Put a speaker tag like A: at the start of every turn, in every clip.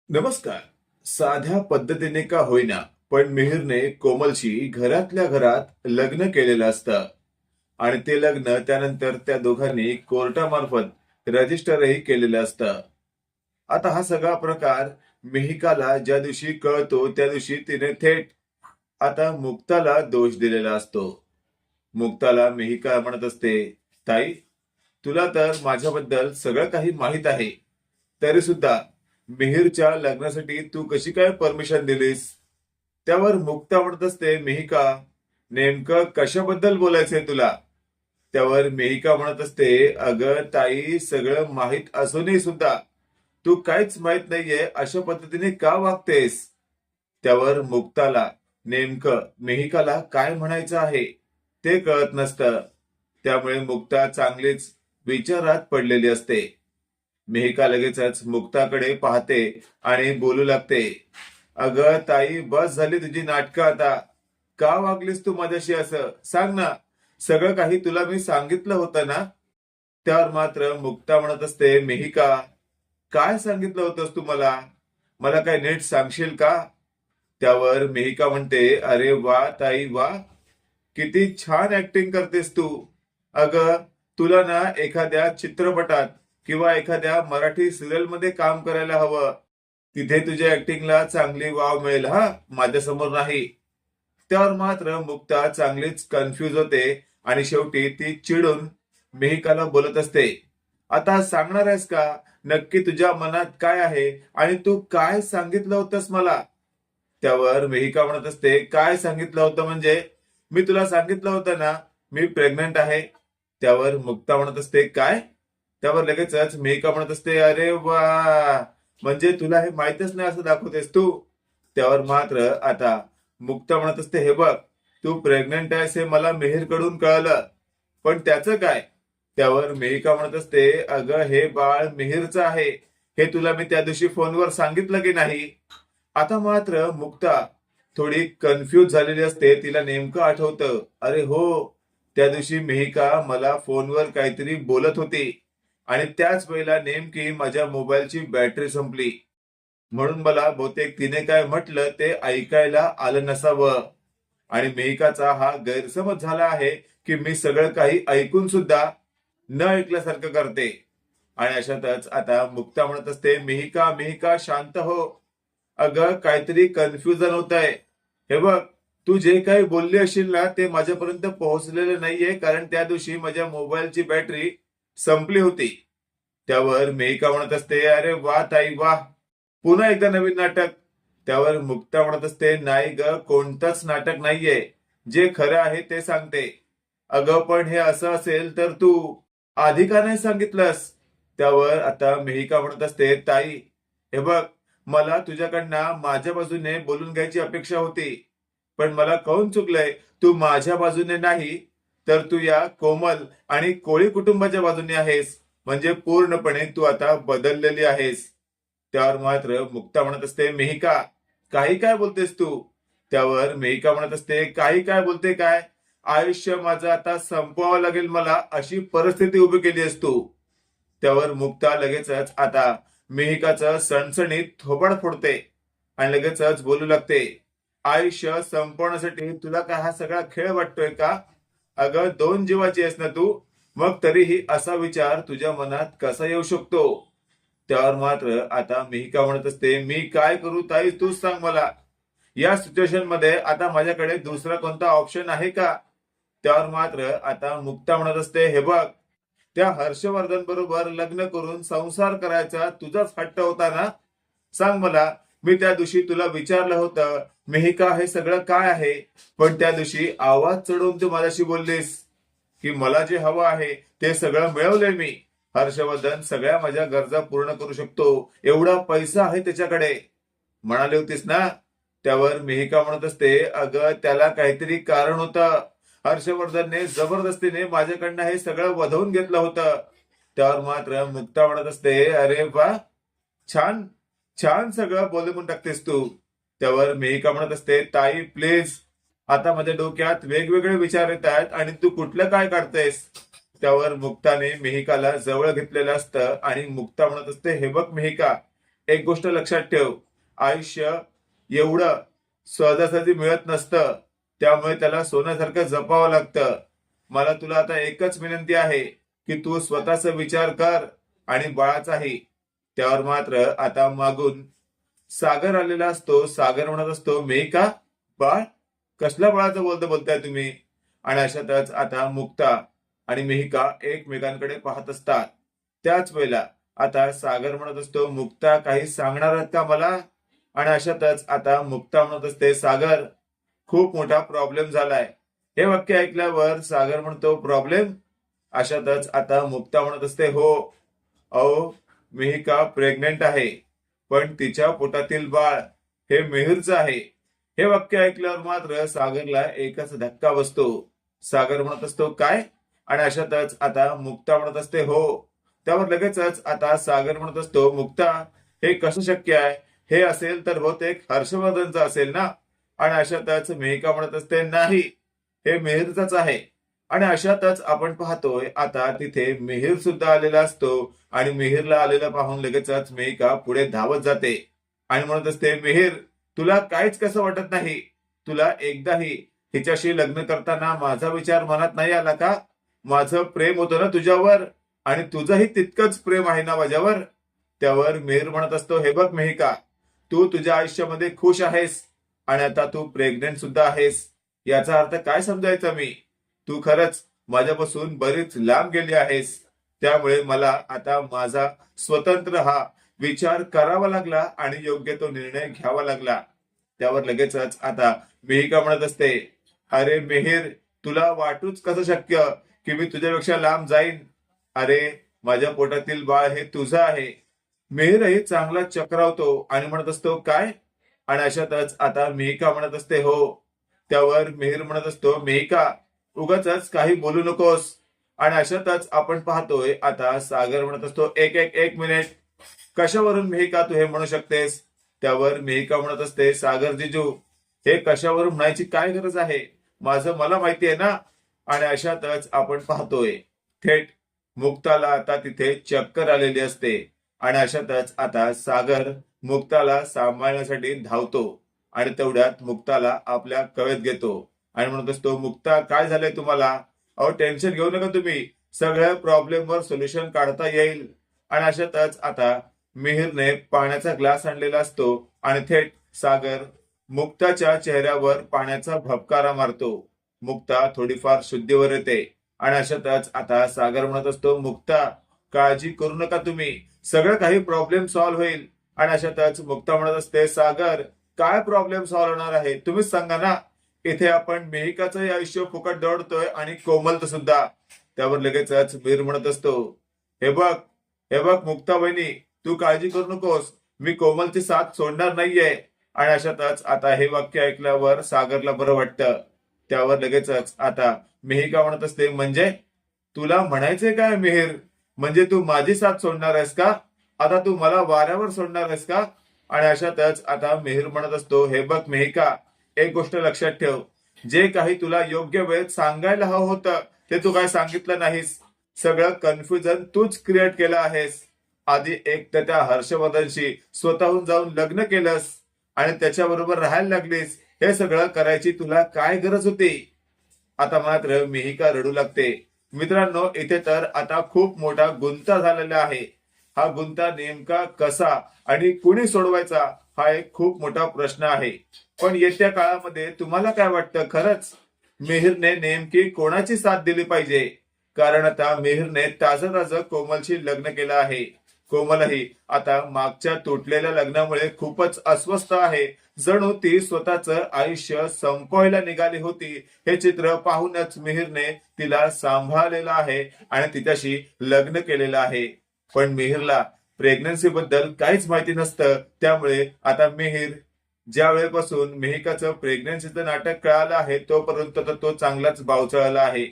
A: नमस्कार. साध्या पद्धतीने का होईना, पण मिहिरने कोमलशी घरातल्या घरात लग्न केलेलं असतं आणि ते लग्न त्यानंतर त्या दोघांनी कोर्टामार्फत रजिस्टरही केलेलं असतं. आता हा सगळा प्रकार मिहिकाला ज्या दिवशी कळतो त्या दिवशी तिने थेट आता मुक्ताला दोष दिलेला असतो. मुक्ताला मिहिका म्हणत असते, ताई, तुला तर माझ्याबद्दल सगळं काही माहित आहे, तरी सुद्धा मिहिरच्या लग्नासाठी तू कशी काय परमिशन दिलीस? त्यावर मुक्ता म्हणत असते, मिहिका, नेमकं कशाबद्दल बोलायचंय तुला? त्यावर मिहिका म्हणत असते, अगं ताई, सगळं माहित असूनही सुद्धा तू काहीच माहित नाहीये अशा पद्धतीने का वागतेस? त्यावर मुक्ताला नेमकं मिहिकाला काय म्हणायचं आहे ते कळत नसतं. त्यामुळे मुक्ता चांगलीच विचारात पडलेली असते. मिहिका लगेचच मुक्ताकडे पाहते आणि बोलू लागते, अगं ताई, बस झाली तुझी नाटकं आता. का वागलीस तू माझ्याशी असं? सांग ना. सगळं काही तुला मी सांगितलं होतं ना? त्यावर मात्र मुक्ता म्हणत असते, मिहिका, काय सांगितलं होतंस तू मला? मला काय नीट सांगशील का? त्यावर मिहिका म्हणते, अरे वा ताई वा, किती छान ऍक्टिंग करतेस तू. अगं, तुला ना एखाद्या चित्रपटात किंवा एखाद्या मराठी सिरियल मध्ये काम करायला हवं. तिथे तुझ्या ऍक्टिंगला चांगली वाव मिळेल, हा, माझ्यासमोर नाही. त्यावर मात्र मुक्ता चांगलीच कन्फ्यूज होते आणि शेवटी ती चिडून मिहिकाला बोलत असते, आता सांगणार आहेस का नक्की तुझ्या मनात काय आहे आणि तू काय सांगितलं होतंस मला? त्यावर मिहिका म्हणत असते, काय सांगितलं होतं म्हणजे? मी तुला सांगितलं होतं ना, मी प्रेग्नंट आहे. त्यावर मुक्ता म्हणत असते, काय? त्यावर लगेचच मिहिका म्हणत असते, अरे वा, म्हणजे तुला हे माहितच नाही असं दाखवतेस तू. त्यावर मात्र आता मुक्ता म्हणत असते, हे बघ, तू प्रेग्नंट आहेस हे मला मिहिरकडून कळलं, पण त्याचं काय? त्यावर मिहिका म्हणत असते, अगं, हे बाळ मिहिरचं आहे, हे तुला मी त्या दिवशी फोनवर सांगितलं की नाही? आता मात्र मुक्ता थोडी कन्फ्यूज झालेली असते. तिला नेमकं आठवतं, अरे हो, त्या दिवशी मिहिका मला फोनवर काहीतरी बोलत होती आणि त्याच वेळेला नेमकी माझ्या मोबाईलची बॅटरी संपली, म्हणून मला बहुतेक तिने काय म्हटलं ते ऐकायला आलं नसावं आणि मिहिकाचा हा गैरसमज झाला आहे की मी सगळं काही ऐकून सुद्धा न ऐकल्यासारखं करते. आणि अशातच आता मुक्ता म्हणत असते, मिहिका, मिहिका, शांत हो. अगं, काहीतरी कन्फ्युजन होत आहे. हे बघ, तू जे काही बोलली असशील ना ते माझ्यापर्यंत पोहोचलेलं नाहीये, कारण त्या दिवशी माझ्या मोबाईलची बॅटरी संपली होती. त्यावर मेहिका म्हणत असते, अरे वा ताई वा, पुन्हा एकदा नवीन नाटक. त्यावर मुक्ता म्हणत असते, नाही ग, कोणतंच नाटक नाहीये, जे खरं आहे ते सांगते. अगं, पण हे असं असेल तर तू आधी का नाही सांगितलंस? त्यावर आता मेहिका म्हणत असते, ताई, हे बघ, मला तुझ्याकडनं माझ्या बाजूने बोलून घ्यायची अपेक्षा होती, पण मला कळून चुकलंय, तू माझ्या बाजूने नाही तर तू या कोमल आणि कोळी कुटुंबाच्या बाजूने आहेस. म्हणजे पूर्णपणे तू आता बदललेली आहेस. त्यावर मात्र मुक्ता म्हणत असते, मिहिका, काही काय बोलतेस तू? त्यावर मिहिका म्हणत असते, काही काय बोलते काय? आयुष्य माझं आता संपवावं लागेल मला, अशी परिस्थिती उभी केली आहेस तू. त्यावर मुक्ता लगेचच आता मिहिकाचं सणसणीत थोबाड फोडते आणि लगेचच बोलू लागते, आयुष्य संपवण्यासाठी तुला काय हा सगळा खेळ वाटतोय का? अगं, दोन जीवाची आहेस ना तू, मग तरीही असा विचार तुझ्या मनात कसा येऊ शकतो? त्यावर मात्र आता मिहिका म्हणत असते, मी काय करू ताई, तूच सांग मला. या सिच्युएशन मध्ये आता माझ्याकडे दुसरा कोणता ऑप्शन आहे का? त्यावर मात्र आता मुक्ता म्हणत असते, हे बघ, त्या हर्षवर्धन बरोबर लग्न करून संसार करायचा तुझाच हट्ट होता ना? सांग मला. मी त्या दिवशी तुला विचारलं होतं, मिहिका, हे सगळं काय आहे? पण त्या दिवशी आवाज चढवून तू माझ्याशी बोललीस की मला जे हवं आहे ते सगळं मिळवलंय मी. हर्षवर्धन सगळ्या माझ्या गरजा पूर्ण करू शकतो, एवढा पैसा आहे त्याच्याकडे, म्हणाली होतीस ना? त्यावर मिहिका म्हणत असते, अगं, त्याला काहीतरी कारण होतं. हर्षवर्धनने जबरदस्तीने माझ्याकडनं हे सगळं वधवून घेतलं होतं. त्यावर मात्र मुक्ता म्हणत असते, अरे वा, छान, छान सगळं बोलून टाकतेस तू. त्यावर मिहिका म्हणत असते, ताई प्लीज, आता माझ्या डोक्यात वेगवेगळे विचार येत आहेत आणि तू कुठलं काय काढतेस? त्यावर मुक्ताने मिहिकाला जवळ घेतलेलं असतं आणि मुक्ता म्हणत असते, हे बघ मिहिका, एक गोष्ट लक्षात ठेव, आयुष्य एवढं सहजासहजी मिळत नसतं, त्यामुळे त्याला सोन्यासारखं जपावं लागतं. मला तुला आता एकच विनंती आहे की तू स्वतःचा विचार कर आणि बाळाचाही. त्यावर मात्र आता मागून सागर आलेला असतो. सागर म्हणत असतो, मेघा, बाळ? कसल्या बाळाचं बोलताय तुम्ही? आणि अशातच आता मुक्ता आणि मेहिका एकमेकांकडे पाहत असतात. त्याच वेळेला आता सागर म्हणत असतो, मुक्ता काही सांगणार आहेत का मला? आणि अशातच आता मुक्ता म्हणत असते, सागर, खूप मोठा प्रॉब्लेम झालाय. हे वाक्य ऐकल्यावर सागर म्हणतो, प्रॉब्लेम? अशातच आता मुक्ता म्हणत असते, हो अहो, मिहिका प्रेग्नेंट आहे, पण तिच्या पोटातील बाळ हे मिहिरचं आहे. हे वाक्य ऐकल्यावर मात्र सागरला एकच धक्का बसतो. सागर म्हणत असतो, काय? आणि अशातच आता मुक्ता म्हणत असते, हो. त्यावर लगेचच आता सागर म्हणत असतो, मुक्ता, हे कसं शक्य आहे? हे असेल तर बहुतेक हर्षवर्धनचं असेल ना? आणि अशातच मेहिका म्हणत असते, नाही, हे मिहिरचंच आहे. आणि अशातच आपण पाहतोय आता तिथे मिहिर सुद्धा आलेला असतो आणि मिहिरला आलेलं पाहून लगेचच मेहिका पुढे धावत जाते आणि म्हणत असते, मिहिर, तुला काहीच कसं वाटत नाही? तुला एकदाही हिच्याशी लग्न करताना माझा विचार मनात नाही आला का? माझं प्रेम होतं ना तुझ्यावर आणि तुझंही तितकंच प्रेम आहे ना माझ्यावर? त्यावर मिहिर म्हणत असतो, हे बघ मेहिका, तू तुझ्या आयुष्यामध्ये खुश आहेस आणि आता तू प्रेग्नेंट सुद्धा आहेस. याचा अर्थ काय समजायचा मी? तू खरंच माझ्यापासून बरीच लांब गेली आहेस. त्यामुळे मला आता माझा स्वतंत्र हा विचार करावा लागला आणि योग्य तो निर्णय घ्यावा लागला. त्यावर लगेचच आता मिहिका म्हणत असते, अरे मिहिर, तुला वाटूच कसं शक्य की मी तुझ्यापेक्षा लांब जाईन? अरे, माझ्या पोटातील बाळ हे तुझं आहे. मिहिरही चांगला चक्रावतो आणि म्हणत असतो, काय? आणि अशातच आता मिहिका म्हणत असते, हो. त्यावर मिहिर म्हणत असतो, मिहिका, उगाच काही बोलू नकोस. आणि अशातच आपण पाहतोय आता सागर म्हणत असतो, एक एक एक मिनिट, कशावरून मिहिका तू हे म्हणू शकतेस? त्यावर मिहिका म्हणत असते, सागर जिजू, हे कशावरून म्हणायची काय गरज आहे? माझं मला माहिती आहे ना? आणि अशातच आपण पाहतोय थेट मुक्ताला आता तिथे चक्कर आलेली असते आणि अशातच आता सागर मुक्ताला सांभाळण्यासाठी धावतो आणि तेवढ्यात मुक्ताला आपल्या कवेत घेतो आणि म्हणत असतो, मुक्ता, काय झालंय तुम्हाला? अहो, टेन्शन घेऊ नका तुम्ही, सगळ्या प्रॉब्लेम वर सोल्युशन काढता येईल. आणि अशातच आता मिहिरने पाण्याचा ग्लास आणलेला असतो आणि थेट सागर मुक्ताच्या चेहऱ्यावर पाण्याचा भपकारा मारतो. मुक्ता थोडीफार शुद्धीवर येते आणि अशातच आता सागर म्हणत असतो, मुक्ता, काळजी करू नका तुम्ही, सगळं काही प्रॉब्लेम सॉल्व्ह होईल. आणि अशातच मुक्ता म्हणत असते, सागर, काय प्रॉब्लेम सॉल्व्ह होणार आहे तुम्हीच सांगा ना? इथे आपण मेहिकाचंही आयुष्य फुकट दौडतोय आणि कोमलचं सुद्धा. त्यावर लगेचच मीर म्हणत असतो, हे बघ, हे बघ मुक्ता बहिणी, तू काळजी करू नकोस, मी कोमलची साथ सोडणार नाहीये. आणि अशातच आता हे वाक्य ऐकल्यावर सागरला बरं वाटतं. त्यावर लगेचच आता मिहिका म्हणत असते, म्हणजे तुला म्हणायचंय काय मिहिर? म्हणजे तू माझी साथ सोडणार आहेस का? आता तू मला वाऱ्यावर सोडणार आहेस का? आणि अशातच आता मिहिर म्हणत असतो, हे बघ मिहिका, एक गोष्ट लक्षात ठेव, जे काही तुला योग्य वेळेत सांगायला हवं होतं ते तू काय सांगितलं नाहीस. सगळं कन्फ्युजन तूच क्रिएट केलं आहेस. आधी एक तर त्या हर्षवर्धनशी स्वतःहून जाऊन लग्न केलंस आणि त्याच्याबरोबर राहायला लागलीस. हे सगळं करायची तुला काय गरज होती? आता मात्र मिहिका रडू लागते. मित्रांनो, इथे तर आता खूप मोठा गुंता झालेला आहे. हा गुंता नेमका कसा आणि कुणी सोडवायचा, हा एक खूप मोठा प्रश्न आहे. पण येत्या काळामध्ये तुम्हाला काय वाटतं, खरंच मिहिरने नेमकी कोणाची साथ दिली पाहिजे? कारण आता मिहिरने ताजं ताजं कोमलशी लग्न केलं आहे. कोमलही आता मागच्या तुटलेल्या लग्नामुळे खूपच अस्वस्थ आहे. जणू ती स्वतःच आयुष्य संपवायला निघाली होती. हे चित्र पाहूनच मिहिरने तिला सांभाळलेलं आहे आणि तिच्याशी लग्न केलेलं आहे. पण मिहिरला प्रेग्नन्सी बद्दल काहीच माहिती नसतं. त्यामुळे आता मिहिर ज्या वेळेपासून मेहिकाचं प्रेग्नन्सीचं नाटक कळालं आहे तोपर्यंत तर तो चांगलाच बावचळला आहे.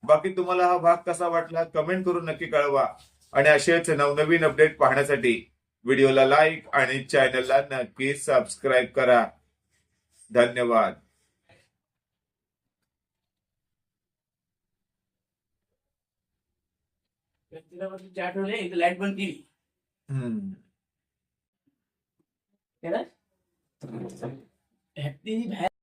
A: बाकी तुम्हाला हा भाग कसा वाटला कमेंट करून नक्की कळवा. आणि असेच नवनवीन अपडेट पाहण्यासाठी व्हिडिओला लाईक आणि चॅनलला नक्की सबस्क्राईब करा. धन्यवाद.
B: तिला चॅट होईल, लाईट बंद केली.
A: हम्म.
B: केलं? हॅपी